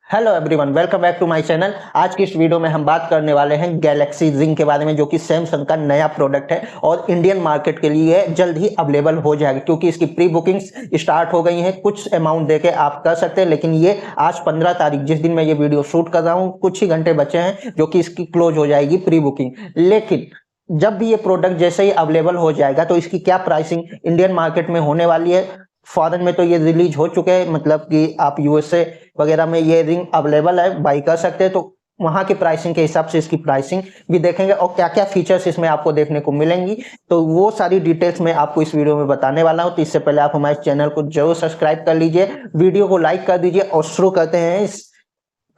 Hello everyone, welcome back to my channel. आज की इस वीडियो में हम बात करने वाले हैं गैलेक्सी जिंग के बारे में, जो कि सैमसंग का नया प्रोडक्ट है और इंडियन मार्केट के लिए जल्द ही अवेलेबल हो जाएगा, क्योंकि इसकी प्री बुकिंग्स स्टार्ट हो गई हैं। कुछ अमाउंट देके आप कर सकते हैं, लेकिन ये आज 15 तारीख, जिस दिन मैं ये वीडियो शूट कर रहा हूँ, कुछ ही घंटे बचे हैं जो कि इसकी क्लोज हो जाएगी प्री बुकिंग। लेकिन जब भी ये प्रोडक्ट जैसे ही अवेलेबल हो जाएगा तो इसकी क्या प्राइसिंग इंडियन मार्केट में होने वाली है। फॉरेन में तो ये रिलीज हो चुके हैं, मतलब कि आप यूएसए वगैरह में ये रिंग अवेलेबल है, बाई कर सकते हैं। तो वहां की प्राइसिंग के हिसाब से इसकी प्राइसिंग भी देखेंगे और क्या क्या फीचर्स इसमें आपको देखने को मिलेंगी, तो वो सारी डिटेल्स मैं आपको इस वीडियो में बताने वाला हूं। तो इससे पहले आप हमारे चैनल को जरूर सब्सक्राइब कर लीजिए, वीडियो को लाइक कर दीजिए और शुरू करते हैं इस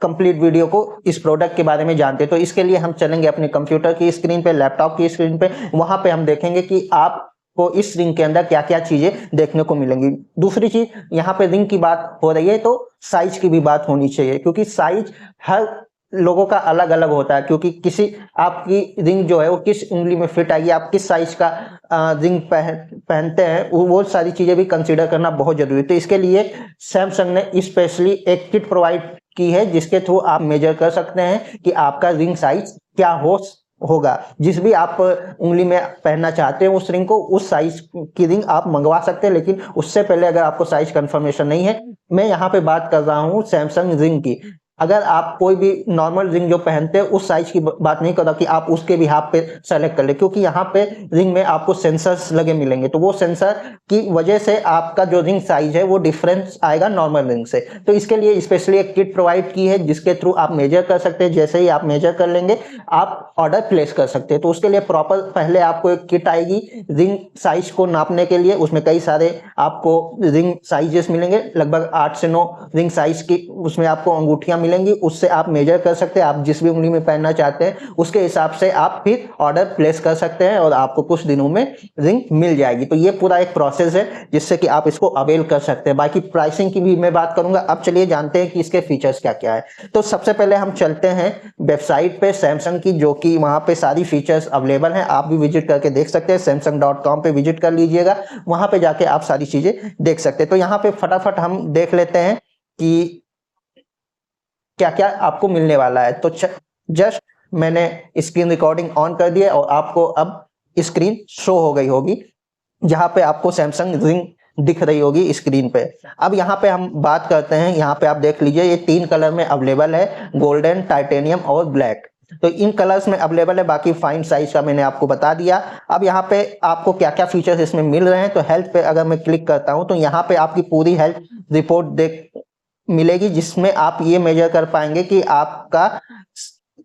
कंप्लीट वीडियो को इस प्रोडक्ट के बारे में जानते। तो इसके लिए हम चलेंगे अपने कंप्यूटर की स्क्रीन पे, लैपटॉप की स्क्रीन पे। वहां पे हम देखेंगे कि आपको इस रिंग के अंदर क्या क्या चीजें देखने को मिलेंगी। दूसरी चीज, यहाँ पे रिंग की बात हो रही है तो साइज की भी बात होनी चाहिए, क्योंकि साइज हर लोगों का अलग अलग होता है। क्योंकि किसी आपकी रिंग जो है वो किस उंगली में फिट आएगी, आप किस साइज का रिंग पहनते हैं, वो सारी चीजें भी कंसीडर करना बहुत जरूरी है। तो इसके लिए सैमसंग ने स्पेशली एक किट प्रोवाइड की है, जिसके थ्रू आप मेजर कर सकते हैं कि आपका रिंग साइज क्या होगा। जिस भी आप उंगली में पहनना चाहते हैं उस रिंग को, उस साइज की रिंग आप मंगवा सकते हैं। लेकिन उससे पहले अगर आपको साइज कंफर्मेशन नहीं है, मैं यहाँ पे बात कर रहा हूँ सैमसंग रिंग की। अगर आप कोई भी नॉर्मल रिंग जो पहनते हैं उस साइज की बात नहीं कर रहा कि आप उसके भी हाथ पे सेलेक्ट कर ले, क्योंकि यहाँ पे रिंग में आपको सेंसर्स लगे मिलेंगे। तो वो सेंसर की वजह से आपका जो रिंग साइज है वो डिफरेंस आएगा नॉर्मल रिंग से। तो इसके लिए स्पेशली एक किट प्रोवाइड की है, जिसके थ्रू आप मेजर कर सकते हैं। जैसे ही आप मेजर कर लेंगे आप ऑर्डर प्लेस कर सकते हैं। तो उसके लिए प्रॉपर पहले आपको एक किट आएगी रिंग साइज को नापने के लिए। उसमें कई सारे आपको रिंग साइजेस मिलेंगे, लगभग 8 से 9 रिंग साइज की उसमें आपको अंगूठियां मिलेंगी। उससे आप मेजर कर सकते हैं, आप जिस भी उंगली में पहनना चाहते हैं उसके हिसाब से आप फिर ऑर्डर प्लेस कर सकते हैं और आपको कुछ दिनों में रिंग मिल जाएगी। तो ये पूरा एक प्रोसेस है जिससे कि आप इसको अवेल कर सकते हैं। बाकी प्राइसिंग की भी मैं बात करूंगा। अब चलिए जानते हैं कि इसके फीचर्स क्या क्या है। तो सबसे पहले हम चलते हैं वेबसाइट पे सैमसंग की, जो कि वहां पे सारी फीचर्स अवेलेबल हैं। आप भी विजिट करके देख सकते हैं, samsung.com पे विजिट कर लीजिएगा, वहां पे जाके आप सारी चीजें देख सकते हैं। तो यहाँ पे फटाफट हम देख लेते हैं कि क्या क्या आपको मिलने वाला है। तो जस्ट मैंने स्क्रीन रिकॉर्डिंग ऑन कर दिया और आपको अब स्क्रीन शो हो गई होगी, जहां पे आपको सैमसंग रिंग दिख रही होगी स्क्रीन पे। अब यहाँ पे हम बात करते हैं, यहाँ पे आप देख लीजिए ये 3 कलर में अवेलेबल है, गोल्डन, टाइटेनियम और ब्लैक। तो इन कलर्स में अवेलेबल है। बाकी फाइन साइज का मैंने आपको बता दिया। अब यहाँ पे आपको क्या क्या फीचर्स इसमें मिल रहे हैं, तो हेल्थ पे अगर मैं क्लिक करता हूं तो यहाँ पे आपकी पूरी हेल्थ रिपोर्ट देख मिलेगी, जिसमें आप ये मेजर कर पाएंगे कि आपका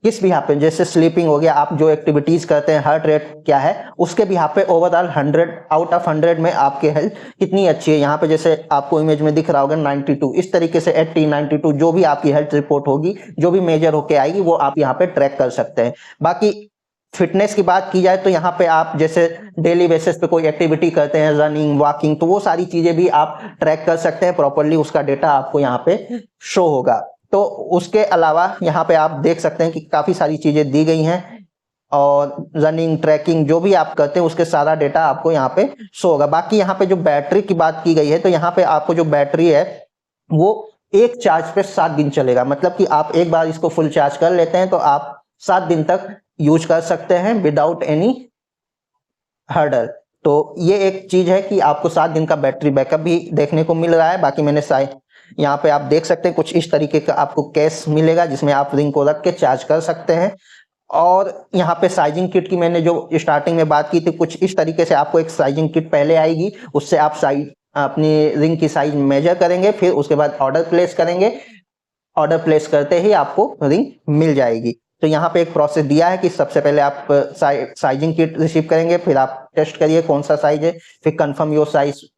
किस भी यहाँ पे, जैसे स्लीपिंग हो गया, आप जो एक्टिविटीज करते हैं, हार्ट रेट क्या है, उसके भी यहाँ पे ओवरऑल 100 आउट ऑफ 100 में आपकी हेल्थ कितनी अच्छी है। यहाँ पे जैसे आपको इमेज में दिख रहा होगा 92, इस तरीके से 80, 92 जो भी आपकी हेल्थ रिपोर्ट होगी, जो भी मेजर होके आएगी, वो आप यहाँ पे ट्रैक कर सकते हैं। बाकी फिटनेस की बात की जाए तो यहाँ पे आप जैसे डेली बेसिस पे कोई एक्टिविटी करते हैं, रनिंग, वॉकिंग, तो वो सारी चीजें भी आप ट्रैक कर सकते हैं प्रॉपरली, उसका डेटा आपको यहाँ पे शो होगा। तो उसके अलावा यहाँ पे आप देख सकते हैं कि काफी सारी चीजें दी गई हैं, और रनिंग, ट्रैकिंग जो भी आप करते हैं उसके सारा डेटा आपको यहाँ पे शो होगा। बाकी यहाँ पे जो बैटरी की बात की गई है, तो यहाँ पे आपको जो बैटरी है वो एक चार्ज पे 7 दिन चलेगा। मतलब कि आप एक बार इसको फुल चार्ज कर लेते हैं तो आप 7 दिन तक यूज कर सकते हैं विदाउट एनी हर्डल। तो ये एक चीज है कि आपको 7 दिन का बैटरी बैकअप भी देखने को मिल रहा है। बाकी मैंने यहाँ पे आप देख सकते हैं कुछ इस तरीके का आपको केस मिलेगा, जिसमें आप रिंग को रख के चार्ज कर सकते हैं। और यहाँ पे साइजिंग किट की मैंने जो स्टार्टिंग में बात की थी, कुछ इस तरीके से आपको एक साइजिंग किट पहले आएगी, उससे आप अपनी रिंग की साइज मेजर करेंगे, फिर उसके बाद ऑर्डर प्लेस करेंगे। ऑर्डर प्लेस करते ही आपको रिंग मिल जाएगी। तो यहाँ पे एक प्रोसेस दिया है कि सबसे पहले आप साइजिंग किट रिसीव करेंगे, फिर आप टेस्ट करिए कौन सा साइज है, फिर कंफर्म योर साइज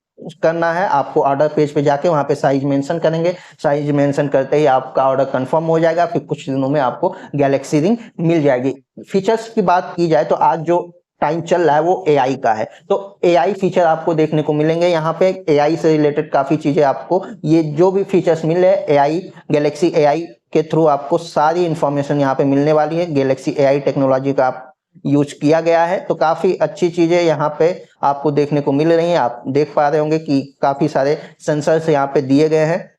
करना है। आपको ऑर्डर पेज पे जाके वहां पे साइज मेंशन करेंगे, साइज मेंशन करते ही आपका ऑर्डर कंफर्म हो जाएगा, फिर कुछ दिनों में आपको गैलेक्सी रिंग मिल जाएगी। फीचर्स की बात की जाए तो आज जो टाइम चल रहा है वो एआई का है, तो एआई फीचर आपको देखने को मिलेंगे। यहाँ पे एआई से रिलेटेड काफी चीजें आपको, ये जो भी फीचर्स मिल रहे हैं एआई, गैलेक्सी एआई के थ्रू आपको सारी इंफॉर्मेशन यहाँ पे मिलने वाली है। गैलेक्सी एआई टेक्नोलॉजी का आप यूज किया गया है, तो काफी अच्छी चीजें यहाँ पे आपको देखने को मिल रही हैं। आप देख पा रहे होंगे कि काफी सारे सेंसर्स यहाँ पे दिए गए हैं,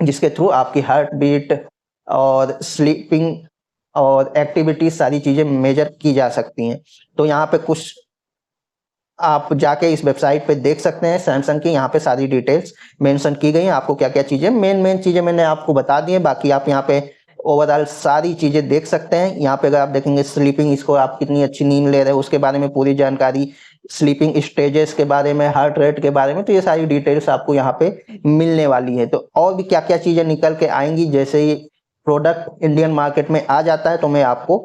जिसके थ्रू आपकी हार्ट बीट, और स्लीपिंग और एक्टिविटी सारी चीज़ें मेजर की जा सकती हैं। तो यहाँ पे कुछ आप जाके इस वेबसाइट पे देख सकते हैं सैमसंग की, यहाँ पे सारी डिटेल्स मेंशन की गई हैं। आपको क्या क्या चीज़ें मेन चीज़ें मैंने आपको बता दी हैं, बाकी आप यहाँ पे ओवरऑल सारी चीज़ें देख सकते हैं। यहाँ पे अगर आप देखेंगे स्लीपिंग स्कोर, आप कितनी अच्छी नींद ले रहे हो उसके बारे में पूरी जानकारी, स्लीपिंग स्टेजेस के बारे में, हार्ट रेट के बारे में, तो ये सारी डिटेल्स आपको यहाँ पे मिलने वाली है। तो और भी क्या क्या चीज़ें निकल के आएंगी, जैसे ही प्रोडक्ट इंडियन मार्केट में आ जाता है तो मैं आपको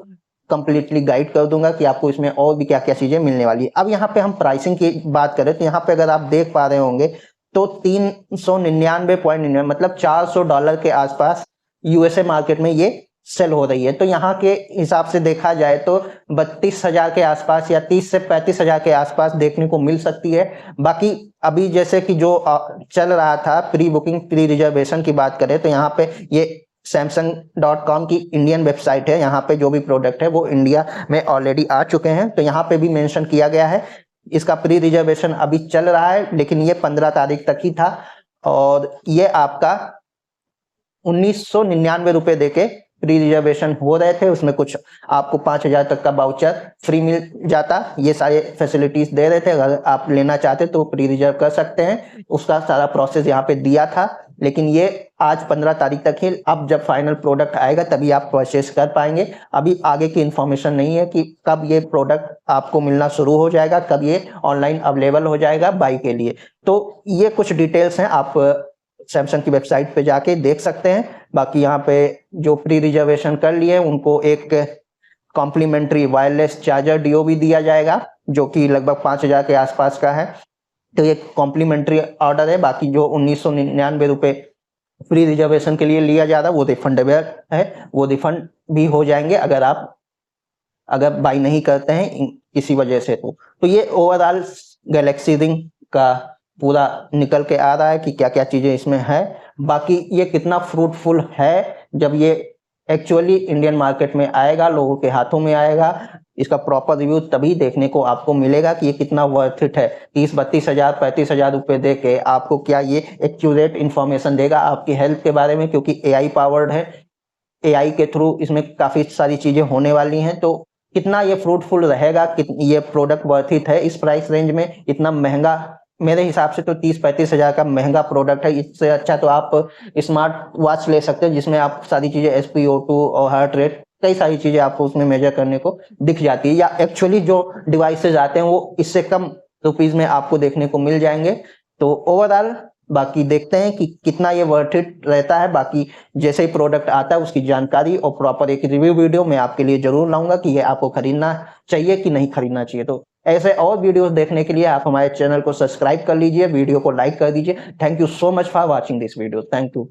कंप्लीटली गाइड कर दूंगा कि आपको इसमें और भी क्या क्या चीजें मिलने वाली है। अब यहाँ पे हम प्राइसिंग की बात करें तो यहाँ पे अगर आप देख पा रहे होंगे तो 399.99 मतलब $400 के आसपास यूएसए मार्केट में ये सेल हो रही है। तो यहाँ के हिसाब से देखा जाए तो 32,000 के आसपास या 30 से 35,000 के आसपास देखने को मिल सकती है। बाकी अभी जैसे कि जो चल रहा था प्री बुकिंग प्री रिजर्वेशन की बात करें तो यहाँ पे ये Samsung.com की इंडियन वेबसाइट है, यहाँ पे जो भी प्रोडक्ट है वो इंडिया में ऑलरेडी आ चुके हैं। तो यहाँ पे भी मेंशन किया गया है इसका प्री रिजर्वेशन अभी चल रहा है, लेकिन ये 15 तारीख तक ही था और ये आपका 1999 रुपए देके प्री रिजर्वेशन हो रहे थे। उसमें कुछ आपको 5,000 तक का वाउचर फ्री मिल जाता, ये सारे फैसिलिटीज दे रहे थे। अगर आप लेना चाहते तो प्री रिजर्व कर सकते हैं, उसका सारा प्रोसेस यहाँ पे दिया था। लेकिन ये आज 15 तारीख तक ही, अब जब फाइनल प्रोडक्ट आएगा तभी आप परचेस कर पाएंगे। अभी आगे की इंफॉर्मेशन नहीं है कि कब ये प्रोडक्ट आपको मिलना शुरू हो जाएगा, कब ये ऑनलाइन अवेलेबल हो जाएगा बाई के लिए। तो ये कुछ डिटेल्स हैं, आप सैमसंग की वेबसाइट पे जाके देख सकते हैं। बाकी यहाँ पे जो प्री रिजर्वेशन कर लिए उनको एक कॉम्प्लीमेंट्री वायरलेस चार्जर डीओ भी दिया जाएगा जो कि लगभग 5,000 के आसपास का है। तो ये कॉम्प्लीमेंट्री ऑर्डर है। बाकी जो 1999 रुपए फ्री रिजर्वेशन के लिए लिया जा रहा है वो रिफंडेबल है, वो रिफंड भी हो जाएंगे अगर बाई नहीं करते हैं किसी वजह से। तो ये ओवरऑल गैलेक्सी रिंग का पूरा निकल के आ रहा है कि क्या क्या चीजें इसमें है। बाकी ये कितना फ्रूटफुल है जब ये एक्चुअली इंडियन मार्केट में आएगा, लोगों के हाथों में आएगा, इसका प्रॉपर रिव्यू तभी देखने को आपको मिलेगा कि ये कितना वर्थ इट है। 30-32,000 35,000 रुपए दे के आपको क्या ये एक्यूरेट इंफॉर्मेशन देगा आपकी हेल्थ के बारे में, क्योंकि एआई पावर्ड है, एआई के थ्रू इसमें काफी सारी चीजें होने वाली हैं। तो कितना ये फ्रूटफुल रहेगा, ये प्रोडक्ट वर्थ इट है इस प्राइस रेंज में। इतना महंगा मेरे हिसाब से तो 30-35,000 का महंगा प्रोडक्ट है। इससे अच्छा तो आप स्मार्ट वॉच ले सकते हैं जिसमें आप सारी चीजें SpO2 और हार्ट रेट कई सारी चीजें आपको उसमें मेजर करने को दिख जाती है, या एक्चुअली जो डिवाइसेज आते हैं वो इससे कम रुपीज में आपको देखने को मिल जाएंगे। तो ओवरऑल बाकी देखते हैं कि कितना ये वर्थ इट रहता है। बाकी जैसे ही प्रोडक्ट आता है उसकी जानकारी और प्रॉपर एक रिव्यू वीडियो मैं आपके लिए जरूर लाऊंगा कि ये आपको खरीदना चाहिए कि नहीं खरीदना चाहिए। तो ऐसे और वीडियोस देखने के लिए आप हमारे चैनल को सब्सक्राइब कर लीजिए, वीडियो को लाइक कर दीजिए। Thank you so much for watching this video. Thank you.